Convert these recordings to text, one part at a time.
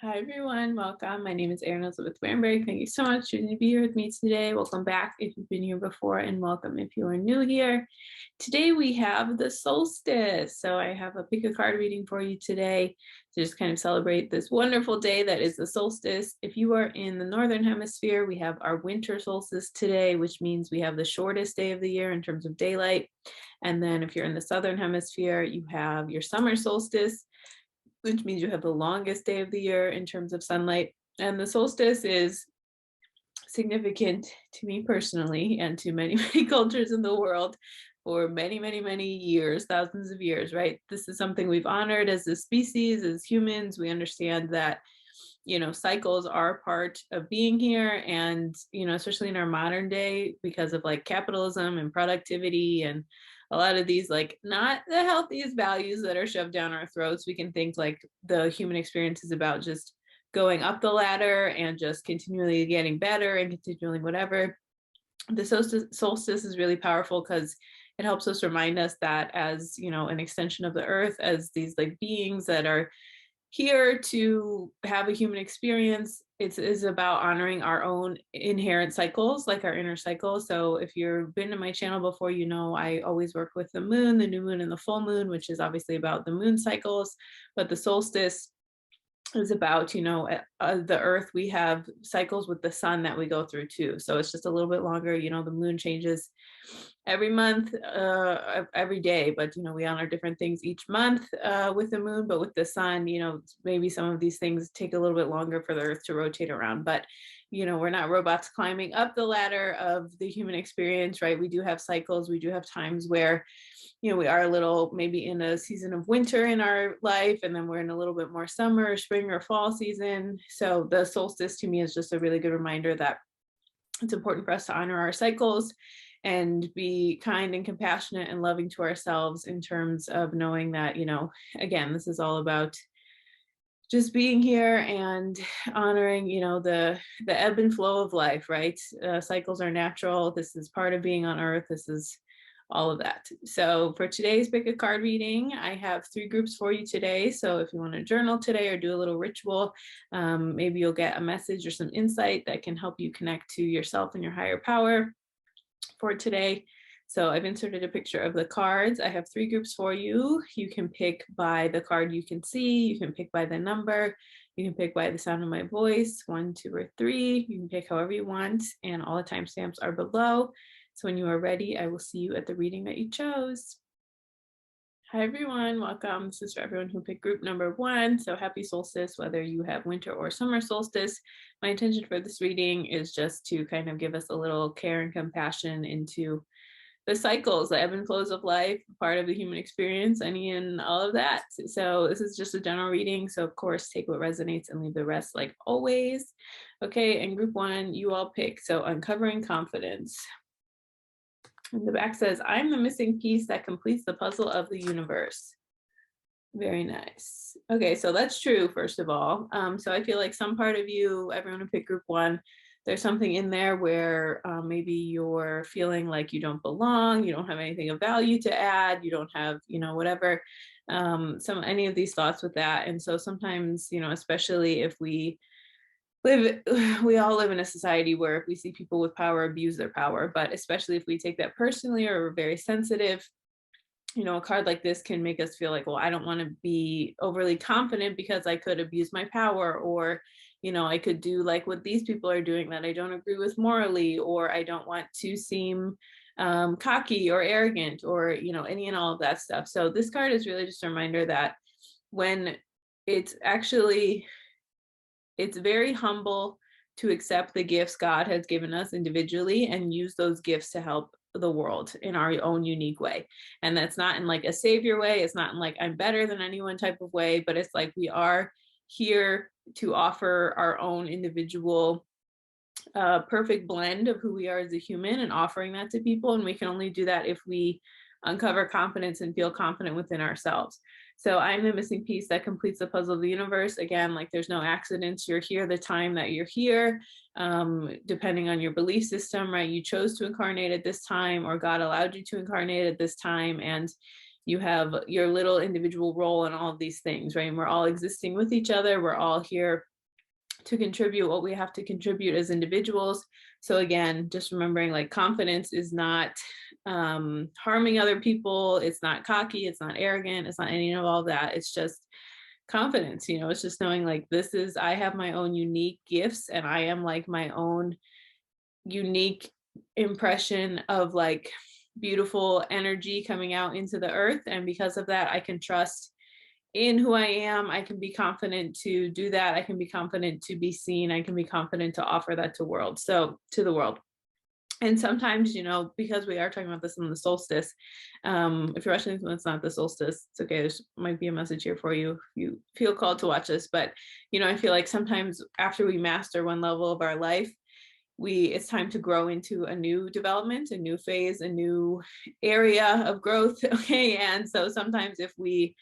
Hi everyone, welcome. My name is Erin Elizabeth Wamberg. Thank you so much for being here with me today. Welcome back if you've been here before, and welcome if you are new here. Today we have the solstice. So I have a pick a card reading for you today to just kind of celebrate this wonderful day that is the solstice. If you are in the northern hemisphere, we have our winter solstice today, which means we have the shortest day of the year in terms of daylight. And then if you're in the southern hemisphere, you have your summer solstice, which means you have the longest day of the year in terms of sunlight. And the solstice is significant to me personally and to many, many cultures in the world for many, many, many years, thousands of years, right? This is something we've honored as a species, as humans. We understand that, cycles are part of being here. And, especially in our modern day, because of like capitalism and productivity and a lot of these like not the healthiest values that are shoved down our throats, we can think like the human experience is about just going up the ladder and just continually getting better and continually whatever. The solstice is really powerful because it helps us remind us that as an extension of the earth, as these like beings that are here to have a human experience, it is about honoring our own inherent cycles, like our inner cycle. So if you've been to my channel before, I always work with the moon, the new moon, and the full moon, which is obviously about the moon cycles. But the solstice is about, the earth, we have cycles with the sun that we go through too. So it's just a little bit longer. The moon changes every month, every day, but we honor different things each month with the moon. But with the sun, maybe some of these things take a little bit longer for the earth to rotate around. But we're not robots climbing up the ladder of the human experience, right? We do have cycles. We do have times where we are a little maybe in a season of winter in our life, and then we're in a little bit more summer, spring, or fall season. So the solstice to me is just a really good reminder that it's important for us to honor our cycles and be kind and compassionate and loving to ourselves in terms of knowing that, again, this is all about just being here and honoring, the ebb and flow of life, right? Cycles are natural. This is part of being on earth. This is all of that. So for today's pick a card reading, I have 3 groups for you today. So if you want to journal today or do a little ritual, maybe you'll get a message or some insight that can help you connect to yourself and your higher power for today. So I've inserted a picture of the cards. I have 3 groups for you. You can pick by the card you can see. You can pick by the number. You can pick by the sound of my voice, 1, 2, or 3. You can pick however you want, and all the timestamps are below. So when you are ready, I will see you at the reading that you chose. Hi everyone, welcome. This is for everyone who picked group number 1. So happy solstice, whether you have winter or summer solstice. My intention for this reading is just to kind of give us a little care and compassion into the cycles, the ebb and flows of life, part of the human experience, any and all of that. So this is just a general reading. So of course, take what resonates and leave the rest like always. Okay, and group 1, you all pick. So uncovering confidence. And the back says, I'm the missing piece that completes the puzzle of the universe. Very nice. Okay, so that's true, first of all. So I feel like some part of you, everyone who picked group 1, there's something in there where maybe you're feeling like you don't belong, you don't have anything of value to add, you don't have, whatever, any of these thoughts with that. And so sometimes, especially if we all live in a society where if we see people with power abuse their power, but especially if we take that personally or we're very sensitive, a card like this can make us feel like, well, I don't want to be overly confident because I could abuse my power, or I could do like what these people are doing that I don't agree with morally, or I don't want to seem cocky or arrogant, or any and all of that stuff. So this card is really just a reminder that when it's actually, it's very humble to accept the gifts God has given us individually and use those gifts to help the world in our own unique way. And that's not in like a savior way. It's not in like I'm better than anyone type of way, but it's like we are here to offer our own individual perfect blend of who we are as a human and offering that to people. And we can only do that if we uncover confidence and feel confident within ourselves. So I'm the missing piece that completes the puzzle of the universe. Again, like there's no accidents. You're here the time that you're here, depending on your belief system, right? You chose to incarnate at this time, or God allowed you to incarnate at this time. And you have your little individual role in all of these things, right? And we're all existing with each other. We're all here to contribute what we have to contribute as individuals. So again, just remembering, like, confidence is not harming other people. It's not cocky. It's not arrogant. It's not any of all that. It's just confidence. It's just knowing, like, I have my own unique gifts, and I am like my own unique impression of like beautiful energy coming out into the earth. And because of that, I can trust in who I am. I can be confident to do that. I can be confident to be seen. I can be confident to offer that to the world. And sometimes, because we are talking about this in the solstice, if you're watching this when it's not the solstice, it's okay. There's might be a message here for you if you feel called to watch this. But, I feel like sometimes after we master one level of our life, it's time to grow into a new development, a new phase, a new area of growth. Okay. And so sometimes if we're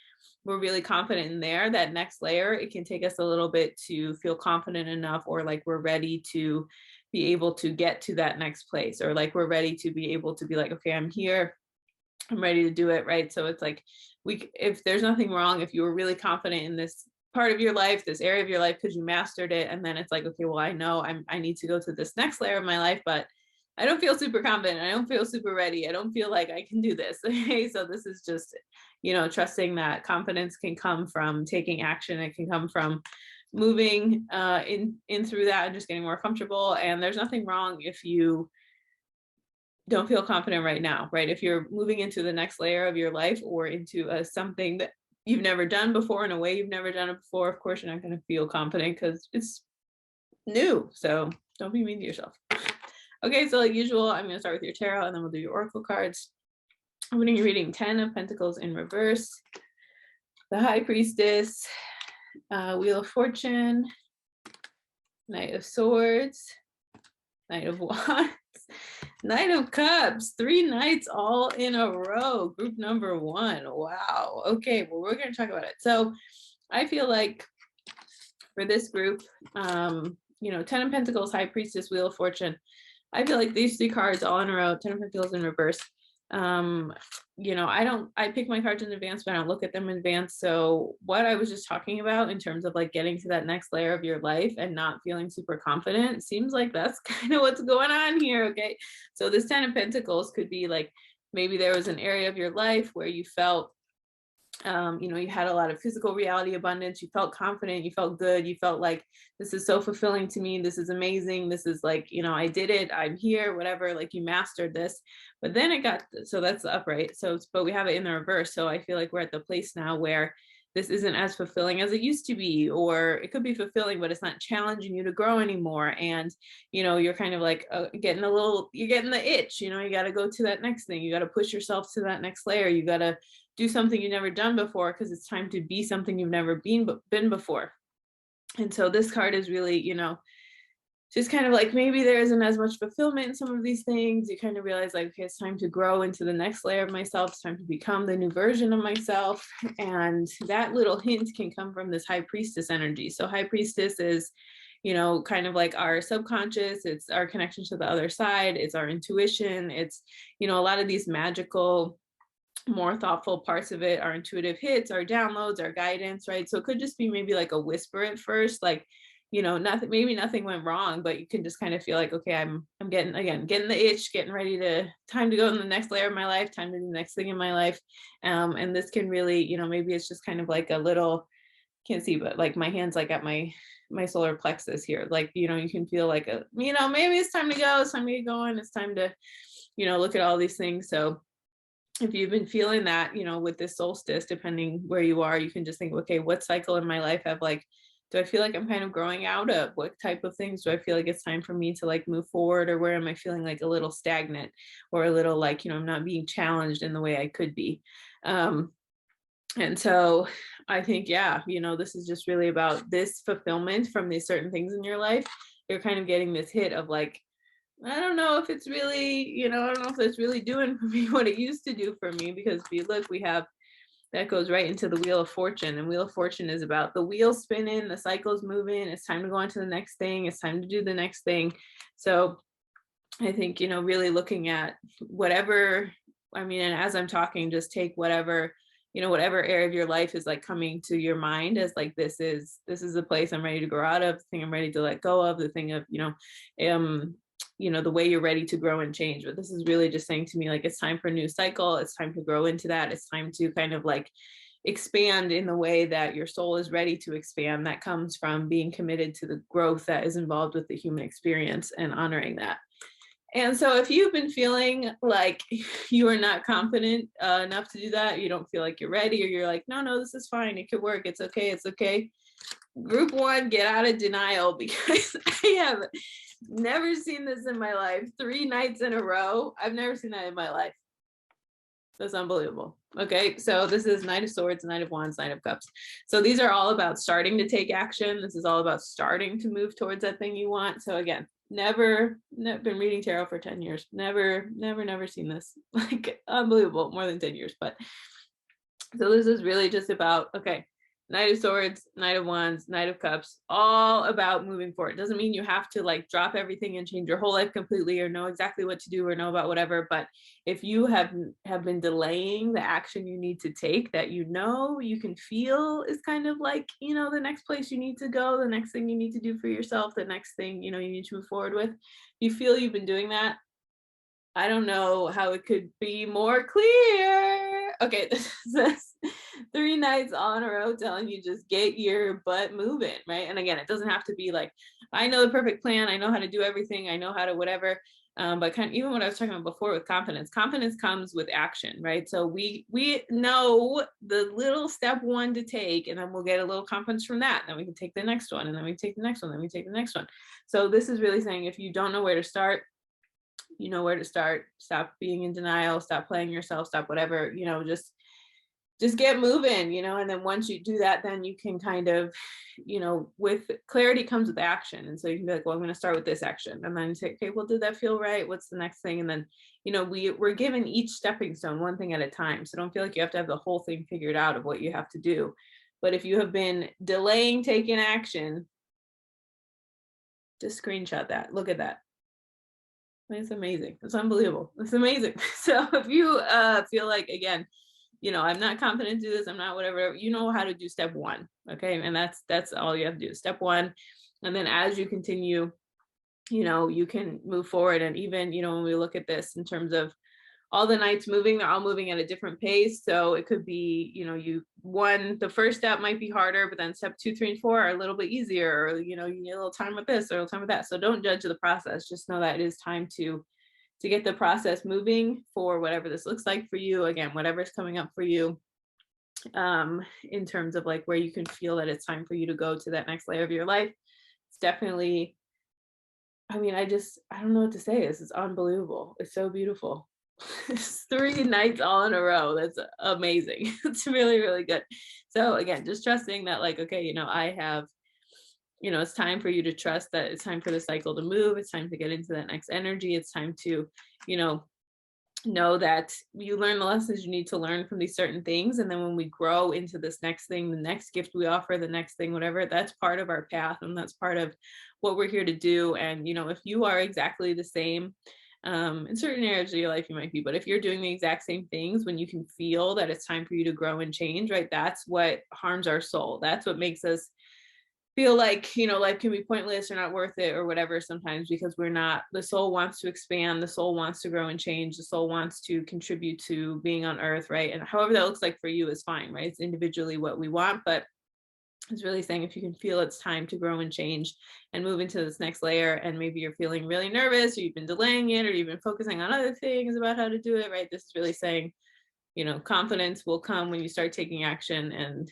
really confident in that next layer, it can take us a little bit to feel confident enough, or like we're ready to be able to get to that next place, or like we're ready to be able to be like, okay, I'm here, I'm ready to do it. Right. So it's like, if there's nothing wrong, if you were really confident in this part of your life, this area of your life, because you mastered it, and then it's like, okay, well, I know I need to go to this next layer of my life, but I don't feel super confident, I don't feel super ready, I don't feel like I can do this. Okay, so this is just, trusting that confidence can come from taking action. It can come from moving in through that and just getting more comfortable. And there's nothing wrong if you don't feel confident right now, right? If you're moving into the next layer of your life, or into something that you've never done before in a way you've never done it before, of course you're not going to feel confident because it's new. So don't be mean to yourself. Okay, so like usual, I'm going to start with your tarot, and then we'll do your oracle cards. Opening your reading, 10 of Pentacles in reverse, the High Priestess, Wheel of Fortune, Knight of Swords, Knight of Wands, Knight of Cups. 3 knights all in a row. Group number 1. Wow. Okay, well, we're going to talk about it. So I feel like for this group, 10 of Pentacles, High Priestess, Wheel of Fortune, I feel like these 3 cards all in a row, 10 of Pentacles in reverse. I pick my cards in advance, but I don't look at them in advance. So what I was just talking about in terms of like getting to that next layer of your life and not feeling super confident, seems like that's kind of what's going on here. Okay. So this 10 of Pentacles could be like, maybe there was an area of your life where you felt you had a lot of physical reality abundance, you felt confident, you felt good, you felt like, this is so fulfilling to me, this is amazing, this is like, I did it, I'm here, whatever, like you mastered this. But then so that's the upright. So, but we have it in the reverse. So I feel like we're at the place now where this isn't as fulfilling as it used to be, or it could be fulfilling, but it's not challenging you to grow anymore. And, you're kind of like you're getting the itch, you got to go to that next thing. You got to push yourself to that next layer. You got to do something you've never done before, because it's time to be something you've never been before. And so this card is really, just kind of like, maybe there isn't as much fulfillment in some of these things. You kind of realize like, okay, it's time to grow into the next layer of myself. It's time to become the new version of myself. And that little hint can come from this High Priestess energy. So High Priestess is, kind of like our subconscious. It's our connection to the other side. It's our intuition. It's, a lot of these magical, more thoughtful parts of it, our intuitive hits, our downloads, our guidance, right? So it could just be maybe like a whisper at first, like, nothing went wrong, but you can just kind of feel like, okay, I'm getting the itch, getting ready time to go in the next layer of my life, time to do the next thing in my life. And this can really, maybe it's just kind of like a little, can't see, but like my hand's like at my solar plexus here. Like, you can feel like maybe it's time to go, it's time to get going, it's time to, look at all these things. So if you've been feeling that, with this solstice, depending where you are, you can just think, okay, what cycle in my life do I feel like I'm kind of growing out of? What type of things do I feel like it's time for me to like move forward? Or where am I feeling like a little stagnant, or a little like, I'm not being challenged in the way I could be? And so I think, this is just really about this fulfillment from these certain things in your life. You're kind of getting this hit of like, I don't know if it's really, I don't know if it's really doing for me what it used to do for me. Because if you look, we have that goes right into the Wheel of Fortune, and Wheel of Fortune is about the wheel spinning, the cycle's moving, it's time to go on to the next thing, it's time to do the next thing. So I think, really looking at whatever I mean, and as I'm talking, just take whatever, whatever area of your life is like coming to your mind as like, this is the place I'm ready to grow out of, the thing I'm ready to let go of, the thing of, the way you're ready to grow and change. But this is really just saying to me, like, it's time for a new cycle. It's time to grow into that. It's time to kind of like expand in the way that your soul is ready to expand. That comes from being committed to the growth that is involved with the human experience and honoring that. And so if you've been feeling like you are not confident enough to do that, you don't feel like you're ready, or you're like, no, this is fine. It could work. It's okay. It's okay. Group one, get out of denial, because I have never seen this in my life. 3 nights in a row. I've never seen that in my life. That's unbelievable. Okay, so this is Knight of Swords, Knight of Wands, Knight of Cups. So these are all about starting to take action. This is all about starting to move towards that thing you want. So again, never been reading tarot for 10 years. Never seen this. Like, unbelievable. More than 10 years. But so this is really just about, okay, Knight of Swords, Knight of Wands, Knight of Cups, all about moving forward. Doesn't mean you have to like drop everything and change your whole life completely, or know exactly what to do, or know about whatever. But if you have been delaying the action you need to take, that you can feel is kind of like, the next place you need to go, the next thing you need to do for yourself, the next thing, you need to move forward with. If you feel you've been doing that, I don't know how it could be more clear. Okay, this is 3 nights all in a row telling you just get your butt moving, right? And again, it doesn't have to be like, I know the perfect plan, I know how to do everything, I know how to whatever. But kind of even what I was talking about before with confidence comes with action, right? So we know the little step 1 to take, and then we'll get a little confidence from that. Then we can take the next one, and then we take the next one, then we take the next one. So this is really saying, if you don't know where to start, you know where to start. Stop being in denial, stop playing yourself, stop whatever, just get moving, and then once you do that, then you can kind of, with clarity comes with action. And so you can be like, well, I'm going to start with this action, and then say, okay, well, did that feel right? What's the next thing? And then, we're given each stepping stone, one thing at a time. So don't feel like you have to have the whole thing figured out of what you have to do. But if you have been delaying taking action, just screenshot that. Look at that. It's amazing. It's unbelievable. It's amazing. So if you feel like, again, I'm not confident to do this, I'm not whatever, you know how to do step 1. Okay. And that's all you have to do, step 1. And then as you continue, you can move forward. And even, when we look at this in terms of all the knights moving, they're all moving at a different pace. So it could be, the first step might be harder, but then step 2, 3, and 4 are a little bit easier, or, you need a little time with this or a little time with that. So don't judge the process. Just know that it is time to get the process moving for whatever this looks like for you. Again, whatever's coming up for you, in terms of like where you can feel that it's time for you to go to that next layer of your life. It's definitely, I don't know what to say. This is unbelievable. It's so beautiful. 3 nights all in a row. That's amazing. It's really, really good. So again, just trusting that, like, okay, I have, it's time for you to trust that it's time for the cycle to move. It's time to get into that next energy. It's time to, know that you learn the lessons you need to learn from these certain things. And then when we grow into this next thing, the next gift we offer, the next thing, whatever, that's part of our path. And that's part of what we're here to do. And, if you are exactly the same, in certain areas of your life you might be, but if you're doing the exact same things, when you can feel that it's time for you to grow and change, right, that's what harms our soul. That's what makes us feel like, life can be pointless or not worth it or whatever sometimes, because the soul wants to expand, the soul wants to grow and change, the soul wants to contribute to being on earth, right? And however that looks like for you is fine, right? It's individually what we want, but it's really saying, if you can feel it's time to grow and change and move into this next layer, and maybe you're feeling really nervous, or you've been delaying it, or you've been focusing on other things about how to do it, right? This is really saying, confidence will come when you start taking action. And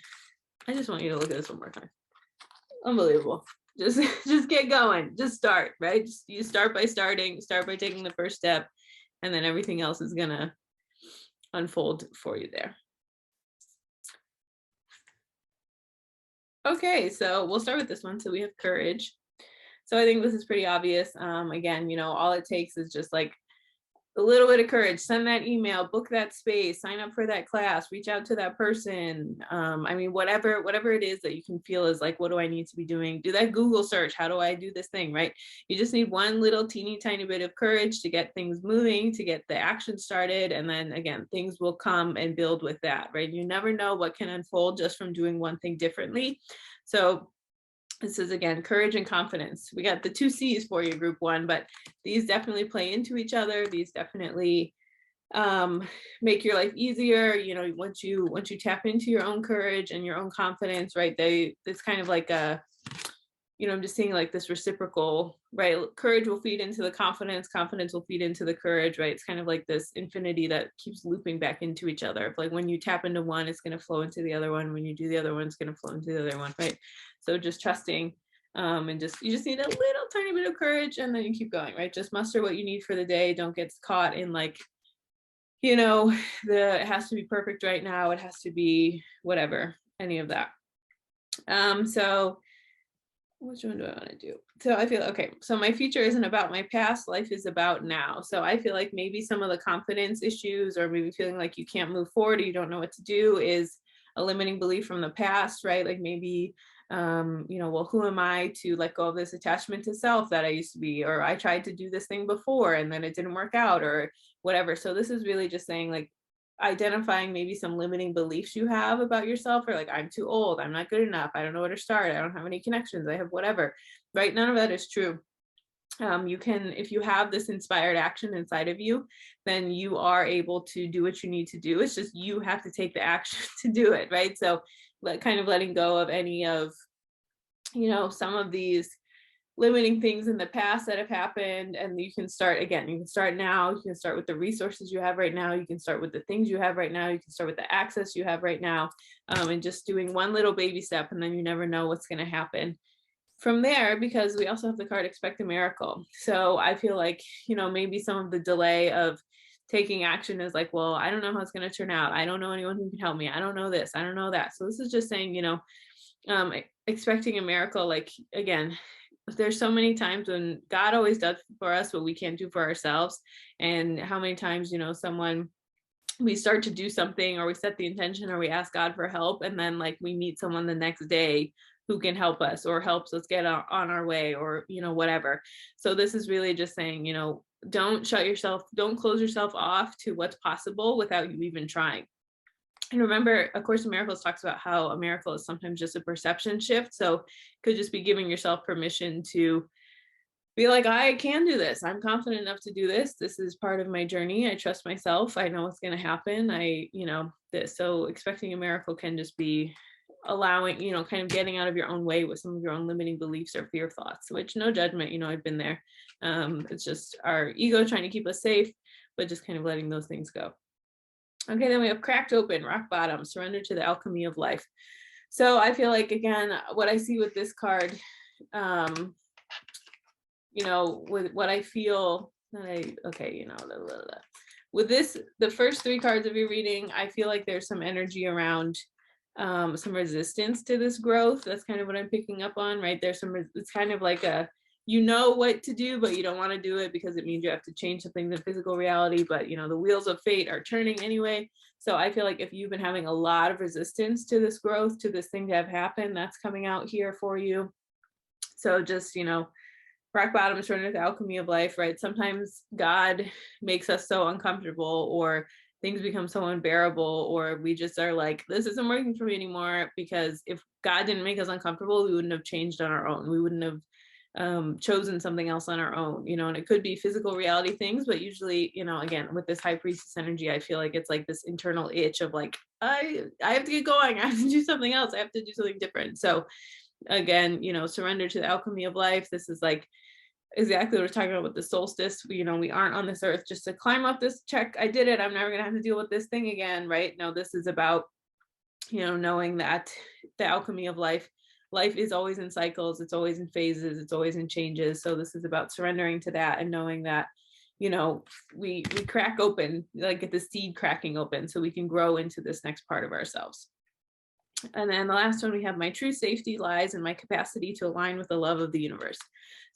I just want you to look at this one more time. Unbelievable. Just get going. Just start, right? You start by taking the first step, and then everything else is gonna unfold for you there. Okay, so we'll start with this one. So we have courage. So I think this is pretty obvious. Again, all it takes is just like a little bit of courage, send that email, book that space, sign up for that class, reach out to that person. I mean, whatever it is that you can feel is like, what do I need to be doing? Do that Google search. How do I do this thing, right? You just need one little teeny tiny bit of courage to get things moving, to get the action started. And then again, things will come and build with that, right? You never know what can unfold just from doing one thing differently. So this is, again, courage and confidence. We got the 2 C's for you, group 1, but these definitely play into each other. These definitely make your life easier. You know, once you tap into your own courage and your own confidence, right? It's kind of like a, you know, I'm just seeing like this reciprocal, right? Courage will feed into the confidence, confidence will feed into the courage, right? It's kind of like this infinity that keeps looping back into each other. Like when you tap into one, it's going to flow into the other one. When you do the other one, it's going to flow into the other one, right? So just trusting, and you just need a little tiny bit of courage, and then you keep going, right? Just muster what you need for the day. Don't get caught in like, you know, it has to be perfect right now. It has to be whatever, any of that. So which one do I want to do? So I feel, okay, so my future isn't about my past, life is about now. So I feel like maybe some of the confidence issues, or maybe feeling like you can't move forward or you don't know what to do, is a limiting belief from the past, right? Like maybe, you know, well, who am I to let go of this attachment to self that I used to be, or I tried to do this thing before and then it didn't work out, or whatever. So this is really just saying, like, identifying maybe some limiting beliefs you have about yourself, or like, I'm too old, I'm not good enough, I don't know where to start, I don't have any connections, I have whatever, right? None of that is true. You can, if you have this inspired action inside of you, then you are able to do what you need to do. It's just you have to take the action to do it, right? So kind of letting go of any of, you know, some of these limiting things in the past that have happened, and you can start again. You can start now. You can start with the resources you have right now. You can start with the things you have right now. You can start with the access you have right now, and just doing one little baby step, and then you never know what's going to happen from there, because we also have the card expect a miracle. So I feel like, you know, maybe some of the delay of taking action is like, well, I don't know how it's going to turn out. I don't know anyone who can help me. I don't know this. I don't know that. So this is just saying, you know, expecting a miracle. Like, again, there's so many times when God always does for us what we can't do for ourselves. And how many times, you know, we start to do something, or we set the intention, or we ask God for help, and then like we meet someone the next day who can help us or helps us get on our way, or, you know, whatever. So this is really just saying, you know, don't close yourself off to what's possible without you even trying. And remember, A Course in Miracles talks about how a miracle is sometimes just a perception shift. So it could just be giving yourself permission to be like, I can do this. I'm confident enough to do this. This is part of my journey. I trust myself. I know what's going to happen. You know, this. So expecting a miracle can just be allowing, you know, kind of getting out of your own way with some of your own limiting beliefs or fear thoughts, which, no judgment, you know, I've been there. It's just our ego trying to keep us safe, but just kind of letting those things go. Okay, then we have cracked open, rock bottom, surrender to the alchemy of life. So I feel like, again, what I see with this card, you know, with what I feel that you know, with this, the first 3 cards of your reading, I feel like there's some energy around some resistance to this growth. That's kind of what I'm picking up on, right? There's it's kind of like a, you know what to do, but you don't want to do it because it means you have to change something in the physical reality, but you know, the wheels of fate are turning anyway. So I feel like if you've been having a lot of resistance to this growth, to this thing to have happen, that's coming out here for you. So just, you know, rock bottom, surrender to the alchemy of life, right? Sometimes God makes us so uncomfortable, or things become so unbearable, or we just are like, this isn't working for me anymore, because if God didn't make us uncomfortable, we wouldn't have changed on our own. We wouldn't have chosen something else on our own, you know. And it could be physical reality things, but usually, you know, again, with this high priestess energy, I feel like it's like this internal itch of like, I have to get going, I have to do something else, I have to do something different. So again, you know, surrender to the alchemy of life. This is like exactly what we're talking about with the solstice. You know, we aren't on this earth just to climb up this check, I did it, I'm never gonna have to deal with this thing again, right? No, this is about, you know, knowing that the alchemy of life is always in cycles, it's always in phases, it's always in changes. So this is about surrendering to that and knowing that, you know, we crack open, like get the seed cracking open, so we can grow into this next part of ourselves. And then the last one, we have my true safety lies in my capacity to align with the love of the universe.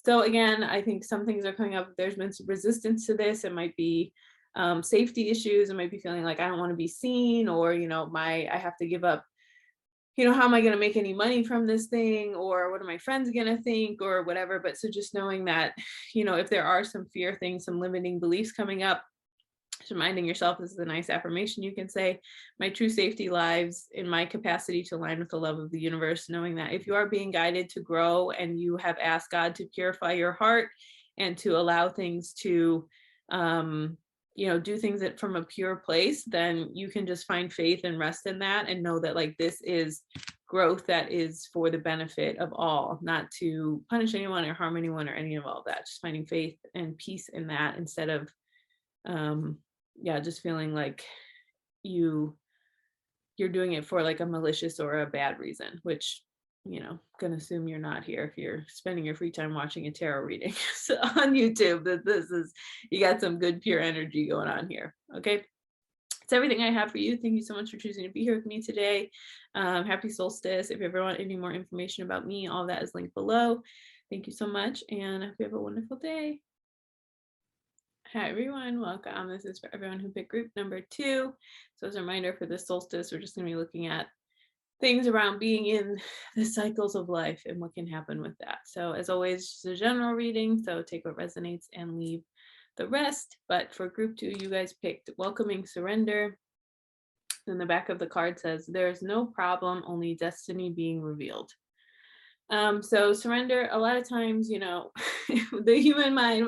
So again, I think some things are coming up. There's been some resistance to this. It might be safety issues. It might be feeling like I don't want to be seen, or, I have to give up, how am I going to make any money from this thing? Or what are my friends going to think, or whatever. But so just knowing that, if there are some fear things, some limiting beliefs coming up, just reminding yourself, this is a nice affirmation you can say: my true safety lies in my capacity to align with the love of the universe. Knowing that if you are being guided to grow and you have asked God to purify your heart and to allow things to, do things that from a pure place, then you can just find faith and rest in that and know that, like, this is growth that is for the benefit of all, not to punish anyone or harm anyone or any of all that. Just finding faith and peace in that, instead of just feeling like you're doing it for like a malicious or a bad reason, which, gonna assume you're not here if you're spending your free time watching a tarot reading so on YouTube, that you got some good pure energy going on here. Okay, it's everything I have for you. Thank you so much for choosing to be here with me today. Happy solstice. If you ever want any more information about me, all that is linked below. Thank you so much, and I hope you have a wonderful day. Hi everyone, welcome. This is for everyone who picked group number 2. So as a reminder, for this solstice, we're just going to be looking at things around being in the cycles of life and what can happen with that. So as always, just a general reading, so take what resonates and leave the rest. But for group 2, you guys picked welcoming surrender. Then the back of the card says, there's no problem, only destiny being revealed. So surrender, a lot of times, the human mind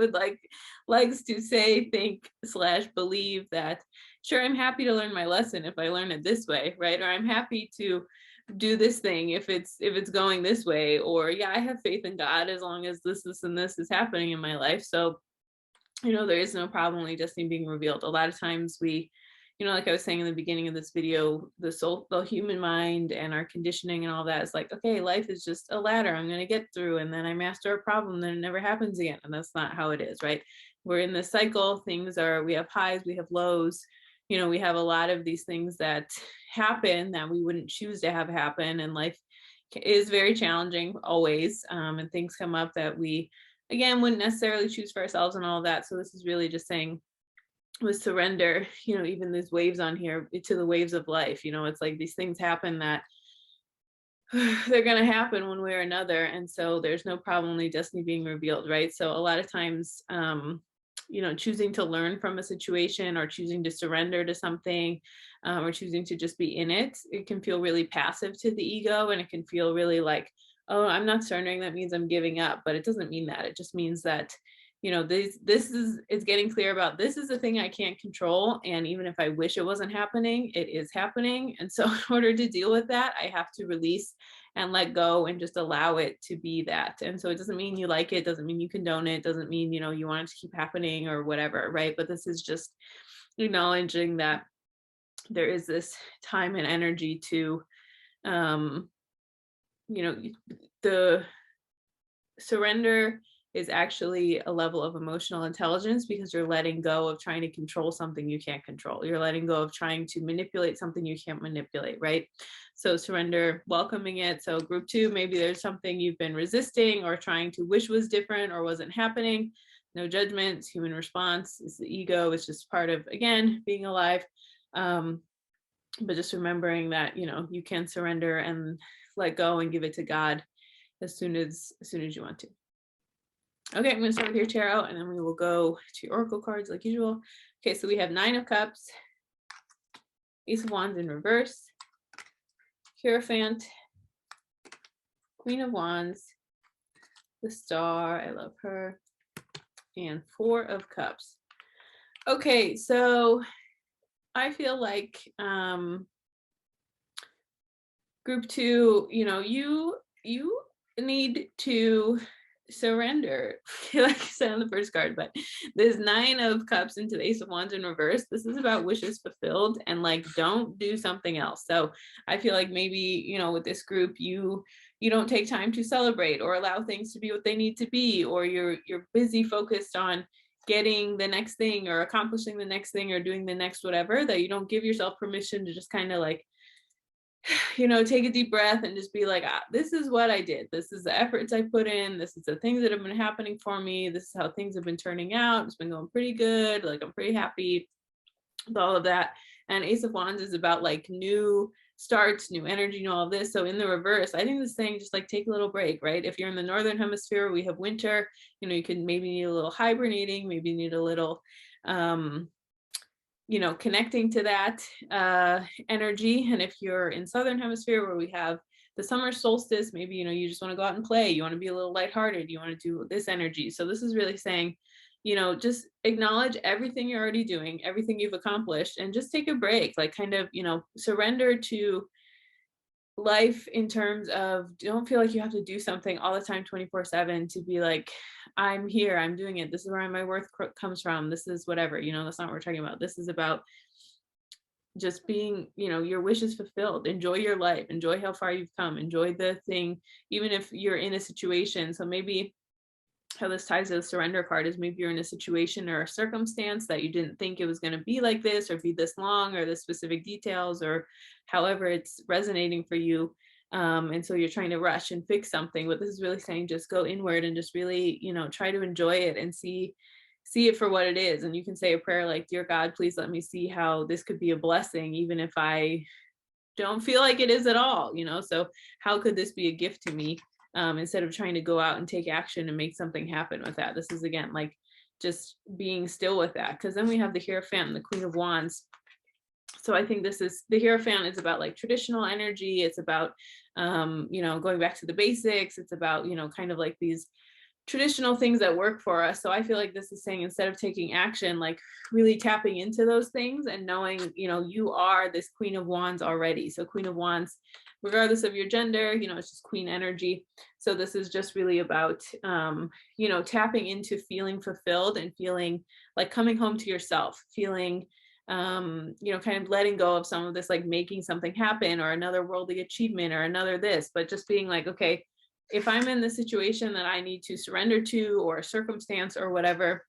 likes to say, think / believe that, sure, I'm happy to learn my lesson if I learn it this way, right? Or I'm happy to do this thing if it's going this way, or yeah, I have faith in God as long as this and this is happening in my life. So, there is no problem, only destiny being revealed. A lot of times we, like I was saying in the beginning of this video, the human mind and our conditioning and all that is like, okay, life is just a ladder I'm going to get through, and then I master a problem, then it never happens again. And that's not how it is, right? We're in this cycle. We have highs, we have lows. We have a lot of these things that happen that we wouldn't choose to have happen. And life is very challenging always. And things come up that we, again, wouldn't necessarily choose for ourselves and all of that. So this is really just saying, with surrender, even these waves on here, to the waves of life, it's like these things happen that they're going to happen one way or another. And so there's no problem, only destiny being revealed, right? So a lot of times, choosing to learn from a situation, or choosing to surrender to something, or choosing to just be in it, it can feel really passive to the ego, and it can feel really like, oh, I'm not surrendering, that means I'm giving up. But it doesn't mean that. It just means that, this is getting clear about, this is the thing I can't control. And even if I wish it wasn't happening, it is happening. And so in order to deal with that, I have to release and let go and just allow it to be that. And so it doesn't mean you like it, doesn't mean you condone it, doesn't mean, you want it to keep happening or whatever, right? But this is just acknowledging that there is this time and energy to, the surrender is actually a level of emotional intelligence, because you're letting go of trying to control something you can't control. You're letting go of trying to manipulate something you can't manipulate, right? So surrender, welcoming it. So group 2, maybe there's something you've been resisting or trying to wish was different or wasn't happening. No judgment, human response. It's the ego. It's just part of, again, being alive. But just remembering that, you can surrender and let go and give it to God as soon as you want to. Okay, I'm going to start with your tarot, and then we will go to oracle cards like usual. Okay, so we have 9 of Cups, Ace of Wands in reverse, Hierophant, Queen of Wands, the Star, I love her, and 4 of Cups. Okay, so I feel like group 2, you need to surrender, like I said on the first card. But there's 9 of Cups into the Ace of Wands in reverse. This is about wishes fulfilled, and like, don't do something else. So I feel like maybe, with this group, you don't take time to celebrate or allow things to be what they need to be, or you're busy focused on getting the next thing or accomplishing the next thing or doing the next whatever, that you don't give yourself permission to just kind of like, take a deep breath and just be like, this is what I did. This is the efforts I put in. This is the things that have been happening for me. This is how things have been turning out. It's been going pretty good. Like, I'm pretty happy. with all of that. And Ace of Wands is about like new starts, new energy, all of this. So in the reverse, I think this thing just like take a little break, right? If you're in the northern hemisphere, we have winter, you can maybe need a little hibernating, maybe need a little connecting to that energy. And if you're in southern hemisphere where we have the summer solstice, maybe you just want to go out and play, you want to be a little lighthearted, you want to do this energy. So this is really saying, just acknowledge everything you're already doing, everything you've accomplished, and just take a break, like kind of, surrender to life in terms of don't feel like you have to do something all the time 24/7 to be like, I'm here, I'm doing it, this is where my worth comes from, this is whatever, that's not what we're talking about. This is about just being, your wish is fulfilled. Enjoy your life, enjoy how far you've come, enjoy the thing, even if you're in a situation. So maybe how this ties to the surrender card is maybe you're in a situation or a circumstance that you didn't think it was going to be like this or be this long or the specific details or however it's resonating for you. And so you're trying to rush and fix something, but this is really saying just go inward and just really, try to enjoy it and see it for what it is. And you can say a prayer like, dear God, please let me see how this could be a blessing, even if I don't feel like it is at all, so how could this be a gift to me? Instead of trying to go out and take action and make something happen with that. This is again like just being still with that, because then we have the Hierophant, the Queen of Wands. So I think this is the Hierophant is about like traditional energy. It's about going back to the basics. It's about kind of like these traditional things that work for us. So I feel like this is saying, instead of taking action, like really tapping into those things and knowing, you are this Queen of Wands already. So Queen of Wands, regardless of your gender, it's just queen energy. So this is just really about, tapping into feeling fulfilled and feeling like coming home to yourself, feeling, kind of letting go of some of this, like making something happen or another worldly achievement or another this, but just being like, okay, if I'm in the situation that I need to surrender to or a circumstance or whatever,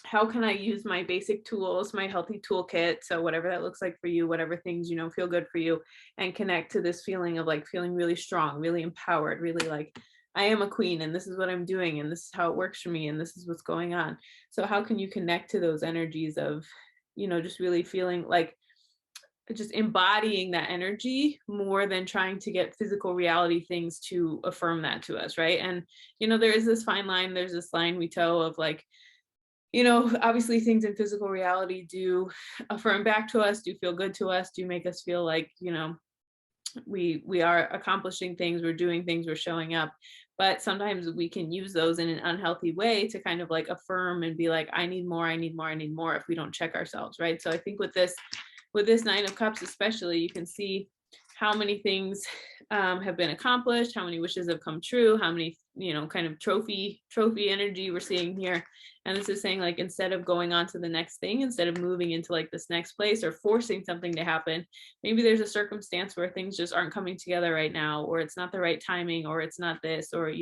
how can I use my basic tools, my healthy toolkit? So whatever that looks like for you, whatever things, feel good for you, and connect to this feeling of like feeling really strong, really empowered, really like I am a queen and this is what I'm doing and this is how it works for me and this is what's going on. So how can you connect to those energies of, just really feeling like just embodying that energy more than trying to get physical reality things to affirm that to us, right? And there is this fine line, there's this line we toe of like, obviously things in physical reality do affirm back to us, do feel good to us, do make us feel like we are accomplishing things, we're doing things, we're showing up. But sometimes we can use those in an unhealthy way to kind of like affirm and be like, I need more, I need more, I need more, if we don't check ourselves, right? So I think with this Nine of Cups especially, you can see how many things have been accomplished, how many wishes have come true, how many kind of trophy energy we're seeing here. And this is saying like, instead of going on to the next thing, instead of moving into like this next place or forcing something to happen, maybe there's a circumstance where things just aren't coming together right now, or it's not the right timing, or it's not this, or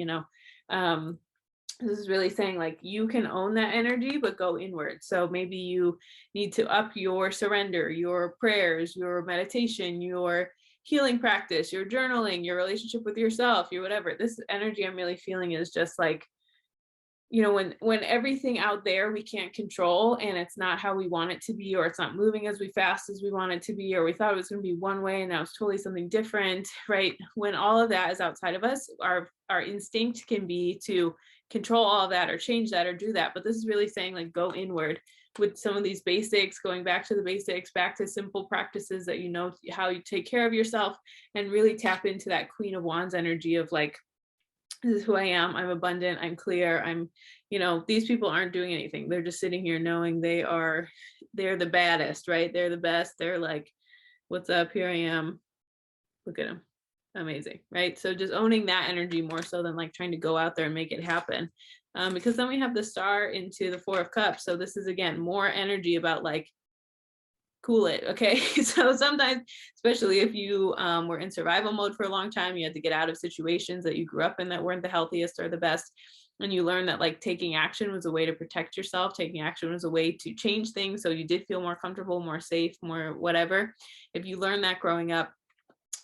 this is really saying like you can own that energy, but go inward. So maybe you need to up your surrender, your prayers, your meditation, your healing practice, your journaling, your relationship with yourself, your whatever. This energy I'm really feeling is just like, when everything out there we can't control and it's not how we want it to be, or it's not moving as fast as we want it to be, or we thought it was going to be one way and now it's totally something different, right? When all of that is outside of us, our instinct can be to control all of that or change that or do that. But this is really saying like go inward with some of these basics, going back to the basics, back to simple practices that how you take care of yourself, and really tap into that Queen of Wands energy of like, this is who I am, I'm abundant, I'm clear, I'm, these people aren't doing anything, they're just sitting here knowing they're the baddest, right? They're the best, they're like, what's up, here I am, look at them, amazing, right? So just owning that energy more so than like trying to go out there and make it happen. Because then we have the Star into the Four of Cups. So this is again more energy about like cool it, okay? So sometimes, especially if you were in survival mode for a long time, you had to get out of situations that you grew up in that weren't the healthiest or the best, and you learned that like taking action was a way to protect yourself, taking action was a way to change things, so you did feel more comfortable, more safe, more whatever. If you learn that growing up,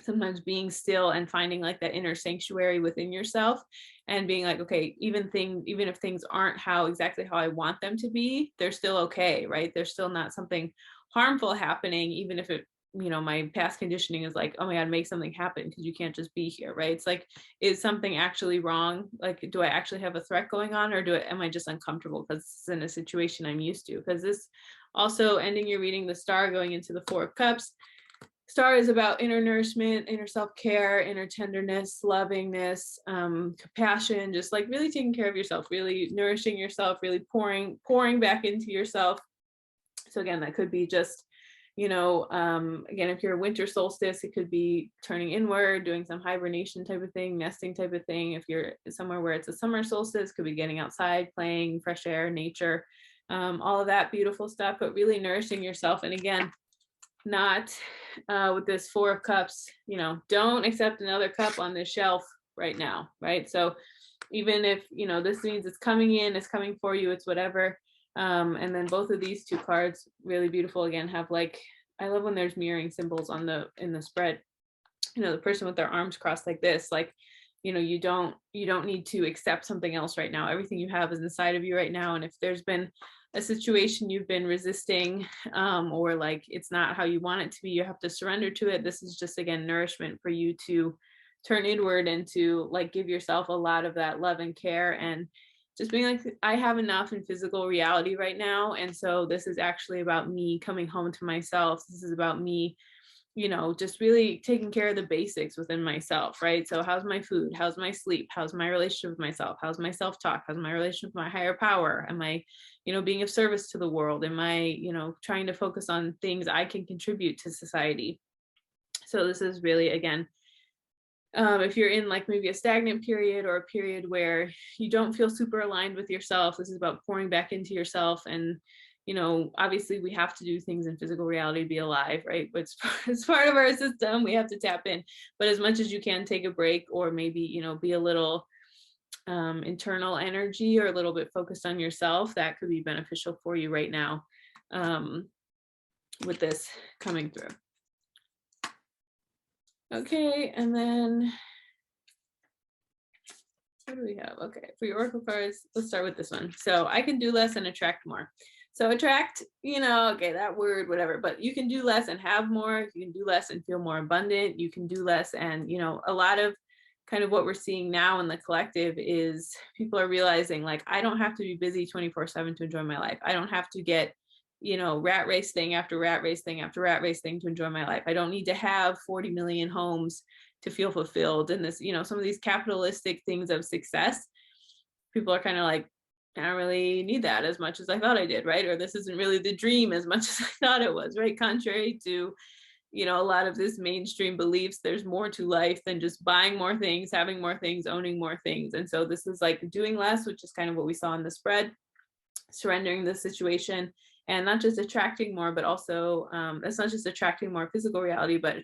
sometimes being still and finding like that inner sanctuary within yourself and being like, okay, even if things aren't exactly how I want them to be, they're still okay, right? They're still not something harmful happening, even if it, my past conditioning is like, oh my God, make something happen because you can't just be here, right? It's like, is something actually wrong? Like, do I actually have a threat going on, or am I just uncomfortable because it's in a situation I'm used to? Because this also, ending your reading, the Star going into the Four of Cups. Star is about inner nourishment, inner self-care, inner tenderness, lovingness, compassion, just like really taking care of yourself, really nourishing yourself, really pouring back into yourself. So again, that could be just, again, if you're a winter solstice, it could be turning inward, doing some hibernation type of thing, nesting type of thing. If you're somewhere where it's a summer solstice, could be getting outside, playing, fresh air, nature, all of that beautiful stuff, but really nourishing yourself. And again, not with this Four of Cups, don't accept another cup on this shelf right now, right? So even if, this means it's coming in, it's coming for you, it's whatever. And then both of these two cards, really beautiful, again, have like, I love when there's mirroring symbols in the spread, the person with their arms crossed like this, like, you don't need to accept something else right now. Everything you have is inside of you right now. And if there's been a situation you've been resisting, or like it's not how you want it to be, you have to surrender to it. This is just, again, nourishment for you to turn inward and to like give yourself a lot of that love and care, and just being like, I have enough in physical reality right now. And so this is actually about me coming home to myself. This is about me, just really taking care of the basics within myself, right? So how's my food? How's my sleep? How's my relationship with myself? How's my self-talk? How's my relationship with my higher power? Am I, being of service to the world? Am I, trying to focus on things I can contribute to society? So this is really, again, if you're in like maybe a stagnant period or a period where you don't feel super aligned with yourself, this is about pouring back into yourself. And obviously we have to do things in physical reality to be alive, right? It's part of our system. We have to tap in, but as much as you can, take a break, or maybe, be a little internal energy, or a little bit focused on yourself. That could be beneficial for you right now, with this coming through. Okay, and then what do we have? Okay, for your oracle cards, let's start with this one. So I can do less and attract more. So attract, okay, that word, whatever, but you can do less and have more. You can do less and feel more abundant. You can do less, and a lot of kind of what we're seeing now in the collective is people are realizing, like, I don't have to be busy 24/7 to enjoy my life. I don't have to get rat race thing after rat race thing after rat race thing to enjoy my life. I don't need to have 40 million homes to feel fulfilled. And this, some of these capitalistic things of success, people are kind of like, I don't really need that as much as I thought I did, right? Or this isn't really the dream as much as I thought it was, right? Contrary to, a lot of this mainstream beliefs, there's more to life than just buying more things, having more things, owning more things. And so this is like doing less, which is kind of what we saw in the spread, surrendering the situation, and not just attracting more, but also it's not just attracting more physical reality, but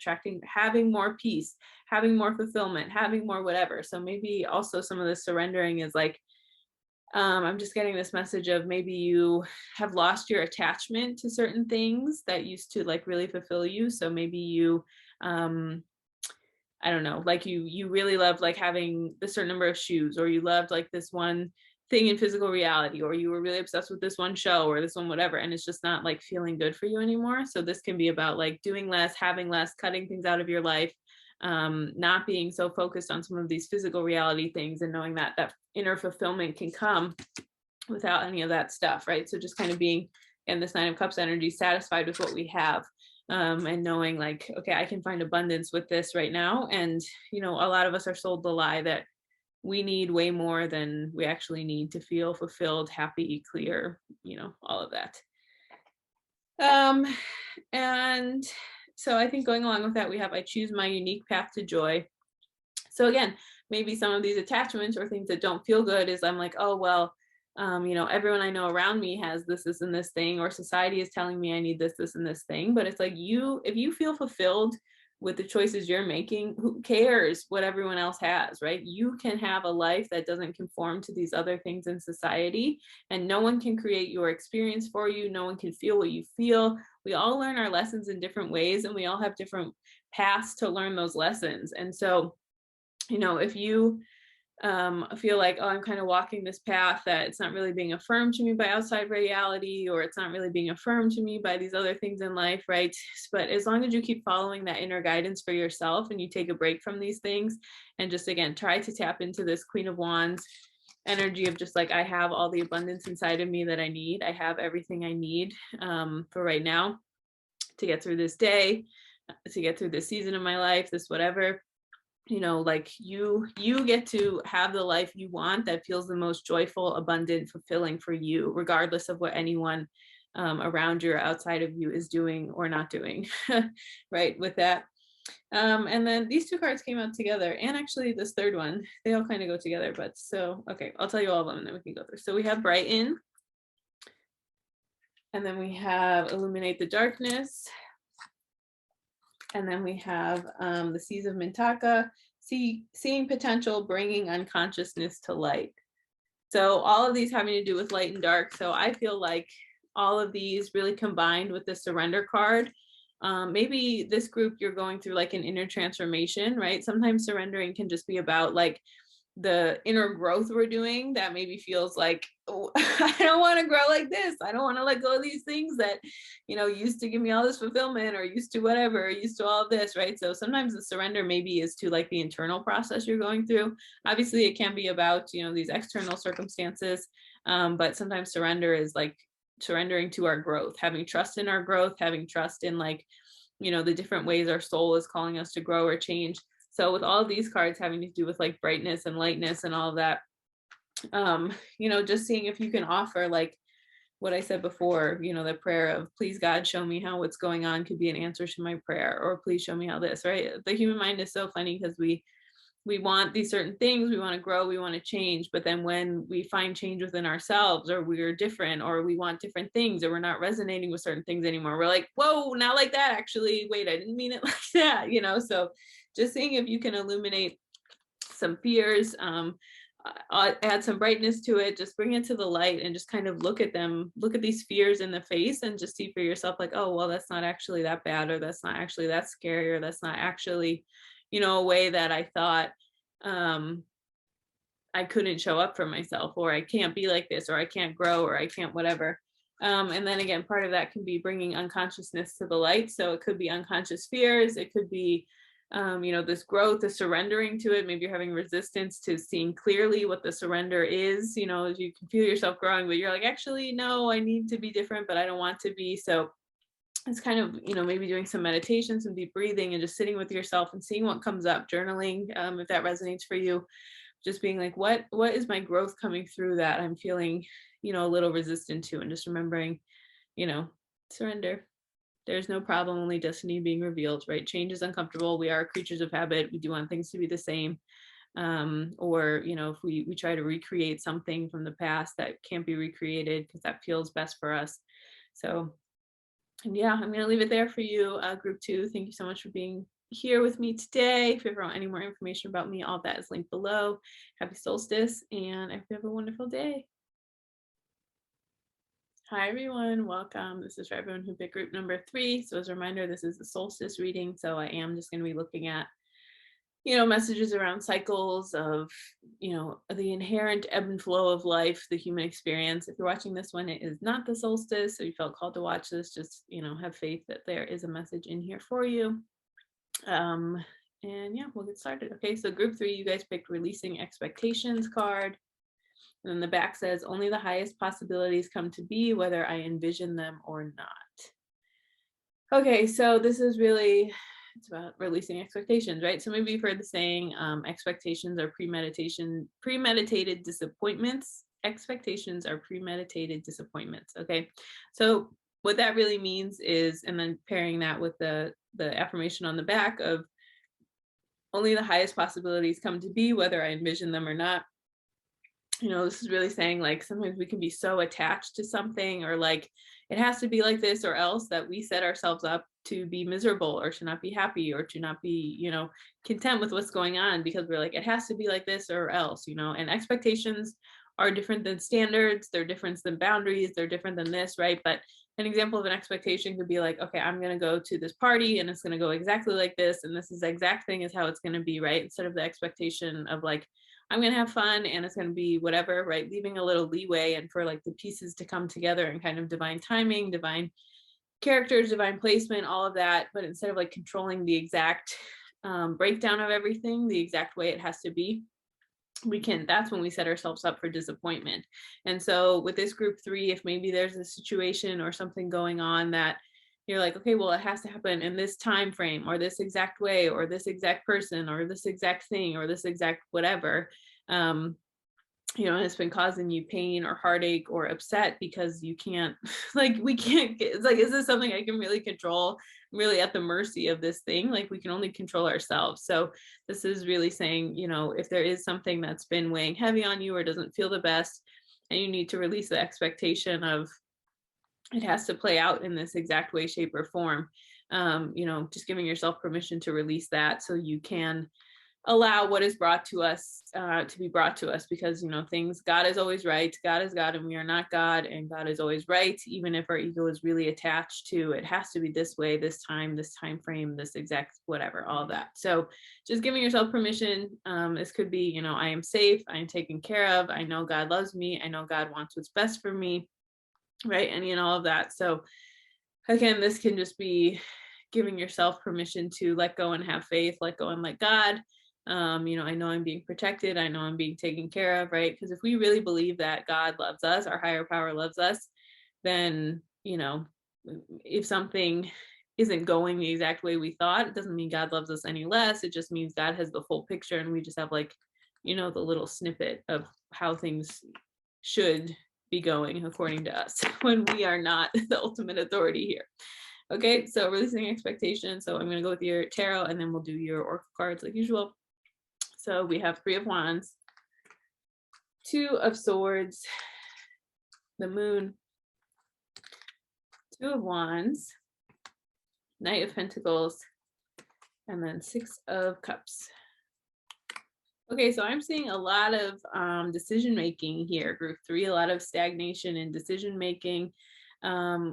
having more peace, having more fulfillment, having more whatever. So maybe also some of the surrendering is like, I'm just getting this message of maybe you have lost your attachment to certain things that used to like really fulfill you. So maybe you, I don't know, like you really loved like having a certain number of shoes, or you loved like this one thing in physical reality, or you were really obsessed with this one show or this one whatever, and it's just not like feeling good for you anymore. So this can be about like doing less, having less, cutting things out of your life, not being so focused on some of these physical reality things, and knowing that that inner fulfillment can come without any of that stuff, right? So just kind of being in this Nine of Cups energy, satisfied with what we have, and knowing like, okay, I can find abundance with this right now. And a lot of us are sold the lie that we need way more than we actually need to feel fulfilled, happy, clear, all of that. And so I think going along with that, we have, I choose my unique path to joy. So again, maybe some of these attachments or things that don't feel good is I'm like, oh, well, everyone I know around me has this, and this thing, or society is telling me I need this, and this thing. But it's like, if you feel fulfilled with the choices you're making, who cares what everyone else has, right? You can have a life that doesn't conform to these other things in society, and no one can create your experience for you. No one can feel what you feel. We all learn our lessons in different ways, and we all have different paths to learn those lessons. And so, if you feel like, oh, I'm kind of walking this path that it's not really being affirmed to me by outside reality, or it's not really being affirmed to me by these other things in life, right? But as long as you keep following that inner guidance for yourself and you take a break from these things and just, again, try to tap into this Queen of Wands energy of just like, I have all the abundance inside of me that I need. I have everything I need for right now to get through this day, to get through this season of my life, this whatever. Like you get to have the life you want that feels the most joyful, abundant, fulfilling for you, regardless of what anyone around you or outside of you is doing or not doing. Right, with that. And then these two cards came out together, and actually this third one, they all kind of go together, but so, okay, I'll tell you all of them and then we can go through. So we have Brighten, and then we have Illuminate the Darkness, and then we have the Seas of Mintaka, seeing potential, bringing unconsciousness to light. So all of these having to do with light and dark. So I feel like all of these really combined with the Surrender card. Maybe this group, you're going through like an inner transformation, right? Sometimes surrendering can just be about like the inner growth we're doing that maybe feels like, oh, I don't want to grow like this. I don't want to let go of these things that, used to give me all this fulfillment, or used to whatever, or used to all of this, right? So sometimes the surrender maybe is to like the internal process you're going through. Obviously it can be about, these external circumstances, but sometimes surrender is like surrendering to our growth, having trust in our growth, having trust in like, the different ways our soul is calling us to grow or change. So with all of these cards having to do with like brightness and lightness and all of that, just seeing if you can offer like what I said before, the prayer of, please God, show me how what's going on could be an answer to my prayer, or please show me how this, right? The human mind is so funny because we want these certain things, we want to grow, we want to change, but then when we find change within ourselves, or we're different, or we want different things, or we're not resonating with certain things anymore, we're like, whoa, not like that, actually, wait, I didn't mean it like that, so just seeing if you can illuminate some fears, add some brightness to it, just bring it to the light and just kind of look at these fears in the face and just see for yourself like, oh, well, that's not actually that bad, or that's not actually that scary, or that's not actually, a way that I thought I couldn't show up for myself, or I can't be like this, or I can't grow, or I can't whatever. And then again, part of that can be bringing unconsciousness to the light. So it could be unconscious fears. It could be, this growth, the surrendering to it. Maybe you're having resistance to seeing clearly what the surrender is, you can feel yourself growing, but you're like, actually, no, I need to be different, but I don't want to be. So it's kind of, maybe doing some meditation, some deep breathing, and just sitting with yourself and seeing what comes up, journaling, if that resonates for you, just being like, what is my growth coming through that I'm feeling, a little resistant to, and just remembering, surrender. There's no problem, only destiny being revealed, right? Change is uncomfortable. We are creatures of habit. We do want things to be the same. Or, if we try to recreate something from the past that can't be recreated because that feels best for us. So, and yeah, I'm going to leave it there for you, group 2. Thank you so much for being here with me today. If you ever want any more information about me, all that is linked below. Happy solstice, and I hope you have a wonderful day. Hi everyone, welcome. This is for everyone who picked group number 3. So as a reminder, this is the solstice reading. So I am just going to be looking at, messages around cycles of, the inherent ebb and flow of life, the human experience. If you're watching this one, it is not the solstice. So you felt called to watch this, just, have faith that there is a message in here for you. And yeah, we'll get started. Okay, so group 3, you guys picked Releasing Expectations card. And then the back says, only the highest possibilities come to be, whether I envision them or not. Okay, so this is really, it's about releasing expectations, right? So maybe you've heard the saying, expectations are premeditated disappointments. Expectations are premeditated disappointments, okay? So what that really means is, and then pairing that with the affirmation on the back of, only the highest possibilities come to be, whether I envision them or not. This is really saying like sometimes we can be so attached to something, or like it has to be like this or else, that we set ourselves up to be miserable, or to not be happy, or to not be, content with what's going on, because we're like, it has to be like this or else, and expectations are different than standards. They're different than boundaries. They're different than this, right? But an example of an expectation could be like, okay, I'm going to go to this party and it's going to go exactly like this, and this is the exact thing is how it's going to be, right? Instead of the expectation of like, I'm going to have fun and it's going to be whatever, right? Leaving a little leeway and for like the pieces to come together and kind of divine timing, divine characters, divine placement, all of that. But instead of like controlling the exact breakdown of everything, the exact way it has to be, that's when we set ourselves up for disappointment. And so with this group 3, if maybe there's a situation or something going on that you're like, okay, well, it has to happen in this time frame or this exact way or this exact person or this exact thing or this exact whatever, it's been causing you pain or heartache or upset because you can't, like, we can't get, it's like, is this something I can really control? I'm really at the mercy of this thing. Like, we can only control ourselves. So this is really saying, if there is something that's been weighing heavy on you or doesn't feel the best, and you need to release the expectation of it has to play out in this exact way, shape, or form, just giving yourself permission to release that so you can allow what is brought to us to be brought to us, because God is always right. God is God and we are not God, and God is always right, even if our ego is really attached to it has to be this way, this time frame, this exact whatever, all of that. So just giving yourself permission. This could be, I am safe, I am taken care of, I know God loves me, I know God wants what's best for me, right? And all of that. So again, this can just be giving yourself permission to let go and have faith, let go and let God. I know I'm being protected. I know I'm being taken care of, right? Because if we really believe that God loves us, our higher power loves us, then, if something isn't going the exact way we thought, it doesn't mean God loves us any less. It just means God has the full picture and we just have like, the little snippet of how things should be going according to us when we are not the ultimate authority here. Okay, so releasing expectation. So I'm going to go with your tarot and then we'll do your oracle cards like usual. So we have 3 of Wands, 2 of Swords, the Moon, 2 of Wands, Knight of Pentacles, and then 6 of Cups. Okay, so I'm seeing a lot of decision making here, group 3, a lot of stagnation in decision making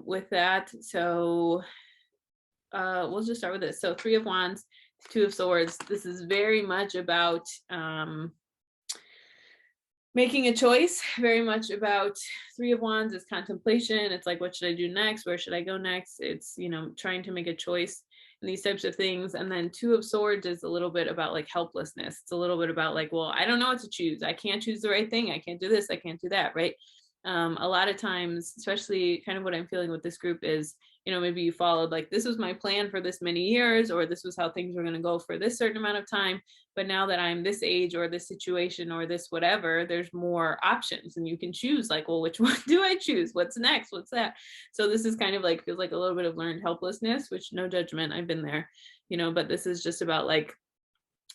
with that. So we'll just start with this. So 3 of Wands, 2 of Swords. This is very much about making a choice, very much about 3 of Wands is contemplation. It's like, what should I do next? Where should I go next? It's, trying to make a choice in these types of things. And then 2 of Swords is a little bit about like helplessness. It's a little bit about like, well, I don't know what to choose. I can't choose the right thing. I can't do this. I can't do that. Right. A lot of times, especially kind of what I'm feeling with this group is, maybe you followed like, this was my plan for this many years, or this was how things were going to go for this certain amount of time. But now that I'm this age or this situation or this whatever, there's more options and you can choose like, well, which one do I choose? What's next? What's that? So this is kind of like, feels like a little bit of learned helplessness, which no judgment, I've been there, but this is just about like,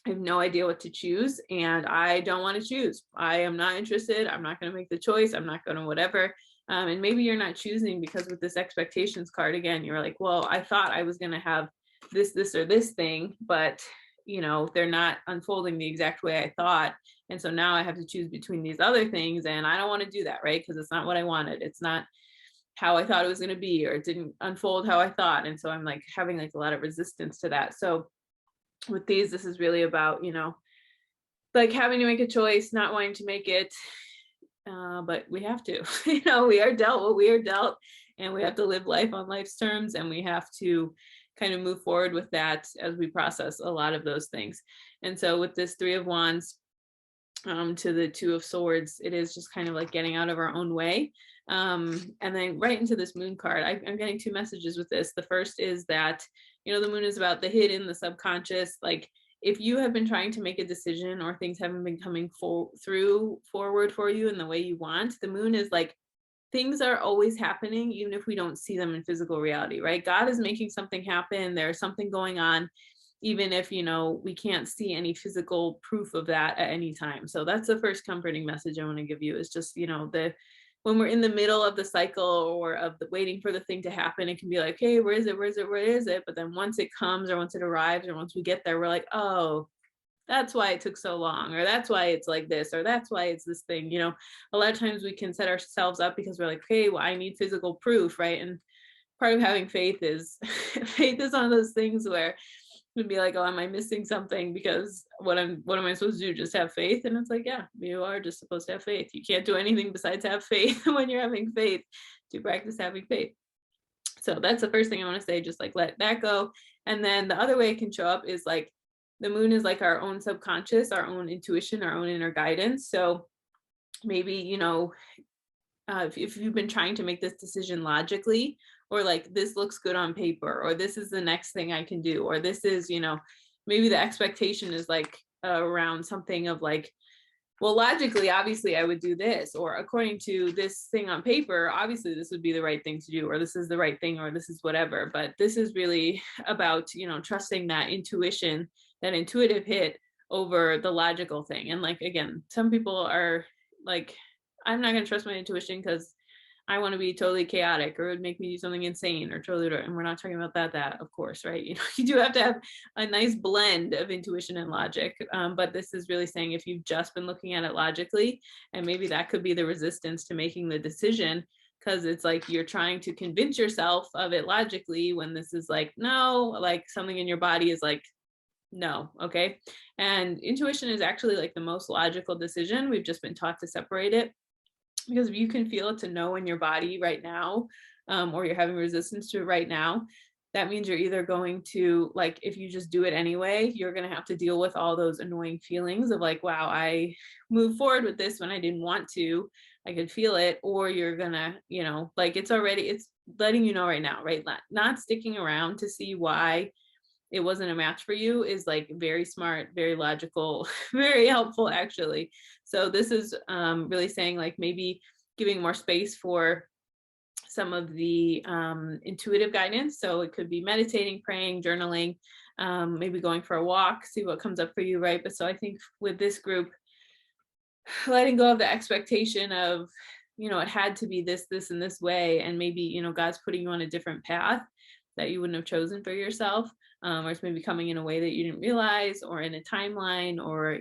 I have no idea what to choose and I don't want to choose. I am not interested. I'm not going to make the choice. I'm not going to whatever. And maybe you're not choosing because with this expectations card, again, you're like, well, I thought I was going to have this, or this thing, but they're not unfolding the exact way I thought. And so now I have to choose between these other things and I don't want to do that, right? Because it's not what I wanted. It's not how I thought it was going to be, or it didn't unfold how I thought. And so I'm like having like a lot of resistance to that. So with these, this is really about, like having to make a choice, not wanting to make it, but we have to, we are dealt what we are dealt, and we have to live life on life's terms, and we have to kind of move forward with that as we process a lot of those things. And so with this 3 of Wands to the 2 of Swords, it is just kind of like getting out of our own way. And then right into this Moon card, I'm getting 2 messages with this. The first is that, the Moon is about the hidden, the subconscious. Like if you have been trying to make a decision or things haven't been coming forward for you in the way you want, the Moon is like, things are always happening, even if we don't see them in physical reality, right? God is making something happen. There's something going on, even if, we can't see any physical proof of that at any time. So that's the first comforting message I want to give you, is just, when we're in the middle of the cycle or of the waiting for the thing to happen, it can be like, hey, where is it? Where is it? Where is it? But then once it comes, or once it arrives, or once we get there, we're like, oh, that's why it took so long, or that's why it's like this, or that's why it's this thing. A lot of times we can set ourselves up because we're like, okay, well, I need physical proof, right? And part of having faith is faith is one of those things where would be like, oh, am I missing something? Because what am I supposed to do? Just have faith? And it's like, yeah, you are just supposed to have faith. You can't do anything besides have faith when you're having faith, to practice having faith. So that's the first thing I want to say, just like let that go. And then the other way it can show up is like the moon is like our own subconscious, our own intuition, our own inner guidance. So maybe, if you've been trying to make this decision logically, or like this looks good on paper, or this is the next thing I can do, or this is, maybe the expectation is like around something of like, well, logically, obviously I would do this, or according to this thing on paper, obviously this would be the right thing to do, or this is the right thing, or this is whatever. But this is really about, trusting that intuition, that intuitive hit over the logical thing. And like, again, some people are like, I'm not going to trust my intuition because I want to be totally chaotic, or it would make me do something insane, or totally, and we're not talking about that, of course, right? You do have to have a nice blend of intuition and logic. But this is really saying if you've just been looking at it logically, and maybe that could be the resistance to making the decision, because it's like you're trying to convince yourself of it logically when this is like, no, like something in your body is like, no. Okay. And intuition is actually like the most logical decision. We've just been taught to separate it. Because if you can feel it to know in your body right now, or you're having resistance to it right now, that means you're either going to, like, if you just do it anyway, you're going to have to deal with all those annoying feelings of like, wow, I moved forward with this when I didn't want to, I could feel it. Or you're gonna, like it's letting you know right now, right? Not sticking around to see why it wasn't a match for you is like very smart, very logical, very helpful actually. So this is really saying like maybe giving more space for some of the intuitive guidance. So it could be meditating, praying, journaling, maybe going for a walk, see what comes up for you, right? But so I think with this group, letting go of the expectation of, it had to be this, and this way, and maybe, God's putting you on a different path that you wouldn't have chosen for yourself, or it's maybe coming in a way that you didn't realize, or in a timeline, or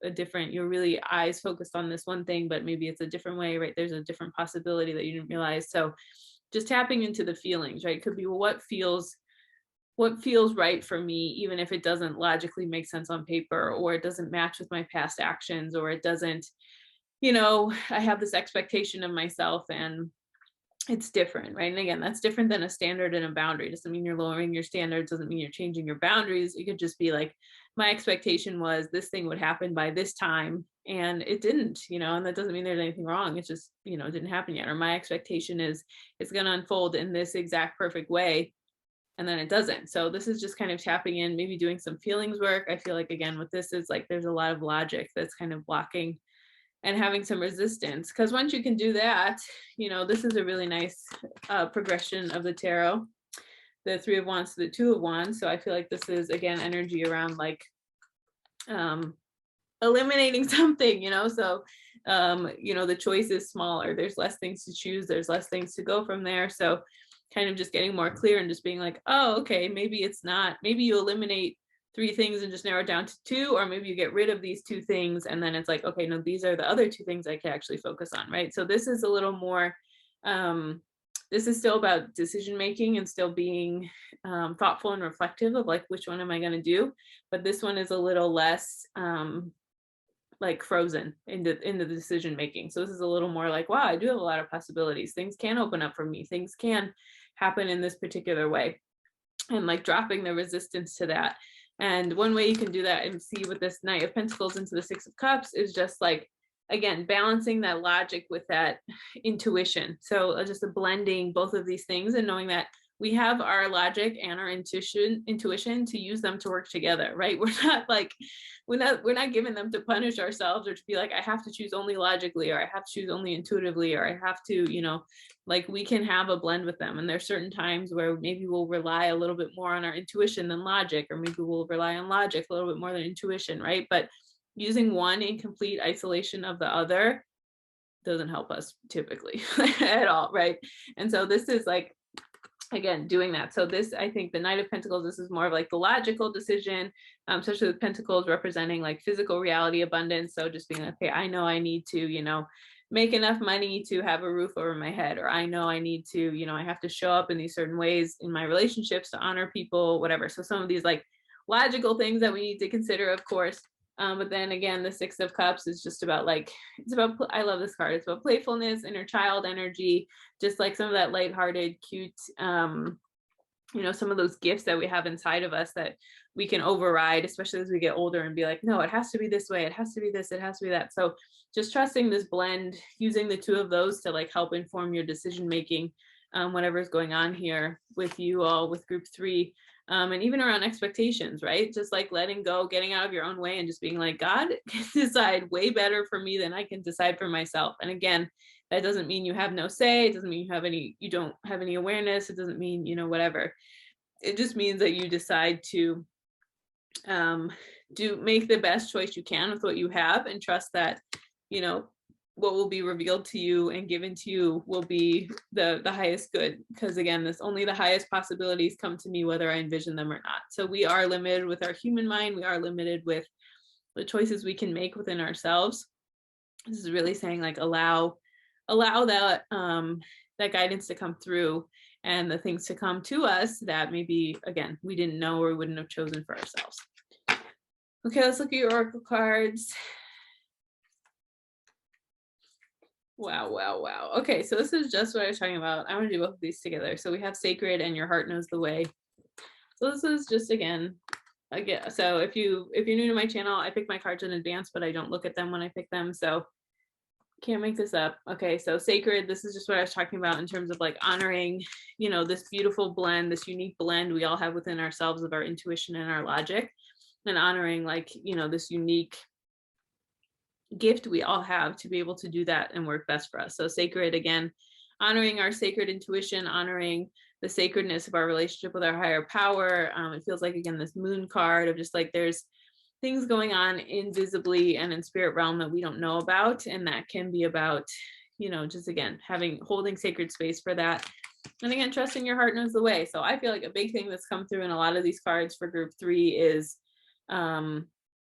a different, you're really eyes focused on this one thing, but maybe it's a different way, right? There's a different possibility that you didn't realize. So just tapping into the feelings, right? It could be, well, what feels right for me, even if it doesn't logically make sense on paper, or it doesn't match with my past actions, or it doesn't, I have this expectation of myself and it's different, right? And again, that's different than a standard and a boundary. It doesn't mean you're lowering your standards, doesn't mean you're changing your boundaries. It could just be like, my expectation was this thing would happen by this time and it didn't, and that doesn't mean there's anything wrong. It's just, it didn't happen yet. Or my expectation is it's going to unfold in this exact perfect way, and then it doesn't. So this is just kind of tapping in, maybe doing some feelings work. I feel like, again, with this is like, there's a lot of logic that's kind of blocking and having some resistance, because once you can do that, this is a really nice progression of the tarot, the Three of Wands to the Two of Wands. So I feel like this is, again, energy around like eliminating something, so the choice is smaller, there's less things to choose, there's less things to go from there. So kind of just getting more clear and just being like, oh, okay, maybe it's not, maybe you eliminate 3 things and just narrow it down to 2, or maybe you get rid of these 2 things and then it's like, okay, no, these are the other 2 things I can actually focus on, right? So this is a little more, this is still about decision making and still being thoughtful and reflective of like, which one am I going to do? But this one is a little less like frozen into the decision making. So this is a little more like, wow, I do have a lot of possibilities. Things can open up for me. Things can happen in this particular way, and like dropping the resistance to that. And one way you can do that and see with this Knight of Pentacles into the Six of Cups is just like, again, balancing that logic with that intuition. So just blending both of these things and knowing that we have our logic and our intuition to use them to work together, right? We're not giving them to punish ourselves or to be like, I have to choose only logically, or I have to choose only intuitively, or I have to, like we can have a blend with them. And there's certain times where maybe we'll rely a little bit more on our intuition than logic, or maybe we'll rely on logic a little bit more than intuition, right? But using one in complete isolation of the other doesn't help us typically at all, right? And so this is like, again, doing that. So this, I think the Knight of Pentacles, this is more of like the logical decision, especially with Pentacles representing like physical reality, abundance. So just being like, okay, I know I need to, make enough money to have a roof over my head, or I know I need to, I have to show up in these certain ways in my relationships to honor people, whatever. So some of these like logical things that we need to consider, of course. But then again, the Six of Cups is just about like, it's about, I love this card. It's about playfulness, inner child energy, just like some of that lighthearted, cute, some of those gifts that we have inside of us that we can override, especially as we get older, and be like, no, it has to be this way. It has to be this. It has to be that. So just trusting this blend, using the two of those to like help inform your decision making, whatever's going on here with you all, with group 3. And even around expectations, right? Just like letting go, getting out of your own way, and just being like, God can decide way better for me than I can decide for myself. And again, that doesn't mean you have no say. It doesn't mean you don't have any awareness. It doesn't mean, whatever. It just means that you decide to make the best choice you can with what you have, and trust that, what will be revealed to you and given to you will be the highest good. Because again, only the highest possibilities come to me, whether I envision them or not. So we are limited with our human mind. We are limited with the choices we can make within ourselves. This is really saying like, allow that that guidance to come through, and the things to come to us that maybe, again, we didn't know or wouldn't have chosen for ourselves. Okay, let's look at your oracle cards. Wow. Okay, so this is just what I was talking about. I want to do both of these together. So we have sacred and your heart knows the way. So this is just, again, so if you're new to my channel, I pick my cards in advance, but I don't look at them when I pick them. So can't make this up. Okay, so sacred, this is just what I was talking about in terms of like honoring, this beautiful blend, this unique blend we all have within ourselves of our intuition and our logic, and honoring like, this unique gift we all have to be able to do that and work best for us. So sacred, again, honoring our sacred intuition, honoring the sacredness of our relationship with our higher power. It feels like, again, this moon card of just like there's things going on invisibly and in spirit realm that we don't know about, and that can be about, just again holding sacred space for that. And again, trusting your heart knows the way. So I feel like a big thing that's come through in a lot of these cards for group 3 is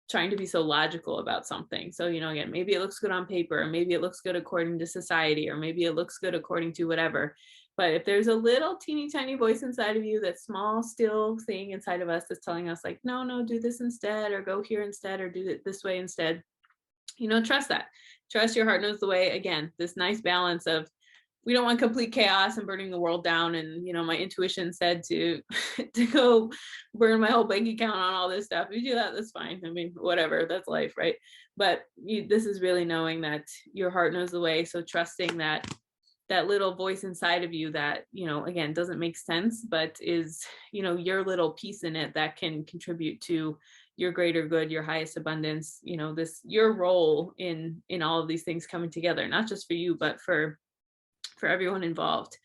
trying to be so logical about something. So, again, maybe it looks good on paper, or maybe it looks good according to society, or maybe it looks good according to whatever. But if there's a little teeny tiny voice inside of you, that small, still thing inside of us that's telling us like, no, do this instead, or go here instead, or do it this way instead, trust that. Trust your heart knows the way. Again, this nice balance of, we don't want complete chaos and burning the world down. And, my intuition said to go burn my whole bank account on all this stuff. If you do that, that's fine. I mean, whatever, that's life, right? But this is really knowing that your heart knows the way. So trusting that little voice inside of you that, again, doesn't make sense, but is, your little piece in it that can contribute to your greater good, your highest abundance, your role in all of these things coming together, not just for you, but for everyone involved.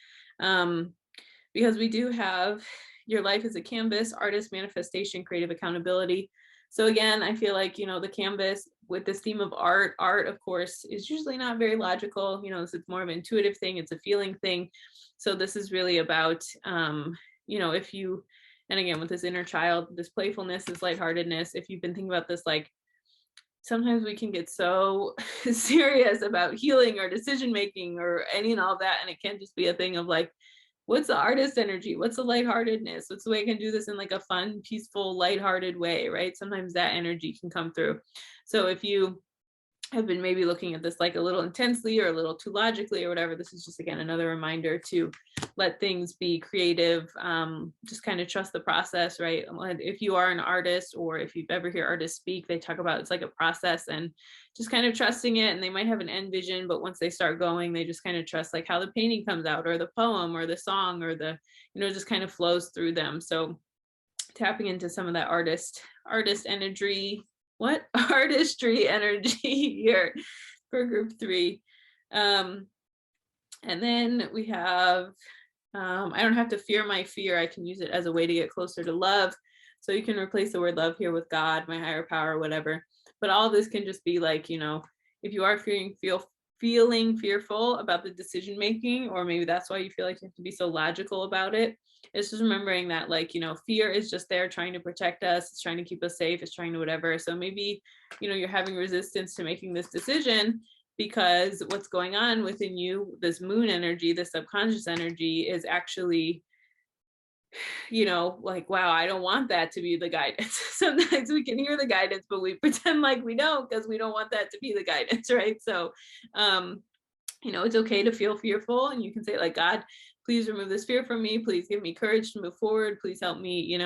Because we do have your life as a canvas, artist, manifestation, creative accountability. So again, I feel like, the canvas with this theme of art, of course, is usually not very logical. It's more of an intuitive thing. It's a feeling thing. So this is really about, if you, and again, with this inner child, this playfulness, this lightheartedness, if you've been thinking about this, like, sometimes we can get so serious about healing or decision making or any and all of that, and it can just be a thing of like, what's the artist energy? What's the lightheartedness? What's the way I can do this in like a fun, peaceful, lighthearted way, right? Sometimes that energy can come through. So if you have been maybe looking at this like a little intensely or a little too logically or whatever, this is just, again, another reminder to let things be creative. Just kind of trust the process, right? If you are an artist, or if you've ever hear artists speak, they talk about it's like a process, and just kind of trusting it. And they might have an end vision, but once they start going, they just kind of trust like how the painting comes out, or the poem, or the song, or the, just kind of flows through them. So tapping into some of that artist energy, artistry energy here for group 3. And then we have, I don't have to fear my fear. I can use it as a way to get closer to love. So you can replace the word love here with God, my higher power, whatever. But all of this can just be like, if you are feeling fearful about the decision making, or maybe that's why you feel like you have to be so logical about it, it's just remembering that, like, fear is just there trying to protect us. It's trying to keep us safe. It's trying to whatever. So maybe, you're having resistance to making this decision because what's going on within you, this moon energy, this subconscious energy, is actually like, wow, I don't want that to be the guidance. Sometimes we can hear the guidance, but we pretend like we don't because we don't want that to be the guidance, right? So, um, it's okay to feel fearful, and you can say, like, God, please remove this fear from me. Please give me courage to move forward. Please help me,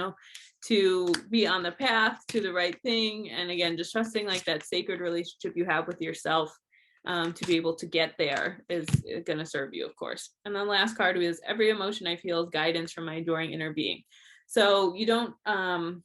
to be on the path to the right thing. And again, just trusting like that sacred relationship you have with yourself, to be able to get there is going to serve you, of course. And then last card is every emotion I feel is guidance from my adoring inner being. So you don't, I'm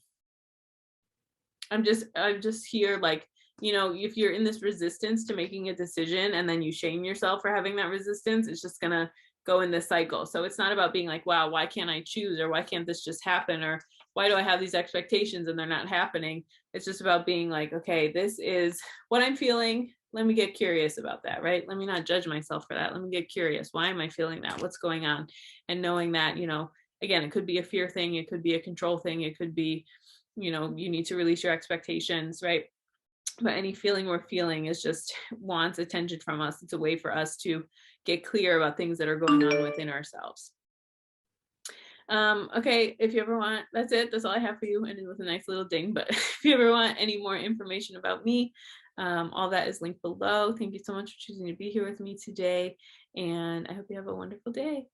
just here like, if you're in this resistance to making a decision and then you shame yourself for having that resistance, it's just gonna go in this cycle. So it's not about being like, wow, why can't I choose? Or why can't this just happen? Or why do I have these expectations and they're not happening? It's just about being like, okay, this is what I'm feeling. Let me get curious about that, right? Let me not judge myself for that. Let me get curious. Why am I feeling that? What's going on? And knowing that, again, it could be a fear thing. It could be a control thing. It could be, you need to release your expectations, right? But any feeling we're feeling is just wants attention from us. It's a way for us to get clear about things that are going on within ourselves. Okay, if you ever want, that's it. That's all I have for you. And it was a nice little ding. But if you ever want any more information about me, all that is linked below. Thank you so much for choosing to be here with me today. And I hope you have a wonderful day.